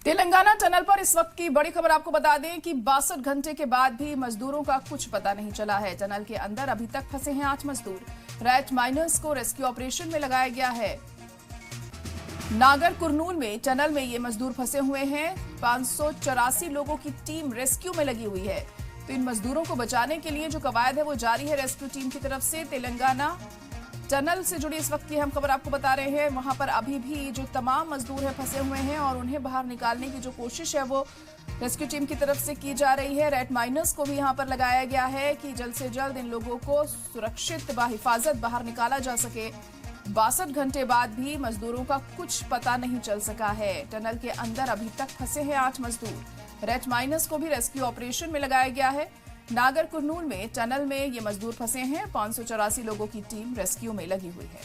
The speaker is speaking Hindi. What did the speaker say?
तेलंगाना टनल पर इस वक्त की बड़ी खबर आपको बता दें कि 62 घंटे के बाद भी मजदूरों का कुछ पता नहीं चला है। टनल के अंदर अभी तक फंसे हैं 8 मजदूर। रैट माइनर्स को रेस्क्यू ऑपरेशन में लगाया गया है। नागर कुरनूल में टनल में ये मजदूर फंसे हुए हैं। 584 लोगों की टीम रेस्क्यू में लगी हुई है। तो इन मजदूरों को बचाने के लिए जो कवायद है वो जारी है रेस्क्यू टीम की तरफ से। तेलंगाना टनल से जुड़ी इस वक्त की हम खबर आपको बता रहे हैं। वहां पर अभी भी जो तमाम मजदूर हैं फंसे हुए हैं और उन्हें बाहर निकालने की जो कोशिश है वो रेस्क्यू टीम की तरफ से की जा रही है। रेड माइनर्स को भी यहां पर लगाया गया है कि जल्द से जल्द इन लोगों को सुरक्षित बाहिफाजत बाहर निकाला जा सके। 62 घंटे बाद भी मजदूरों का कुछ पता नहीं चल सका है। टनल के अंदर अभी तक फंसे हैं 8 मजदूर। रेड माइनर्स को भी रेस्क्यू ऑपरेशन में लगाया गया है। नागर कुरनूल में टनल में ये मजदूर फंसे हैं। 584 लोगों की टीम रेस्क्यू में लगी हुई है।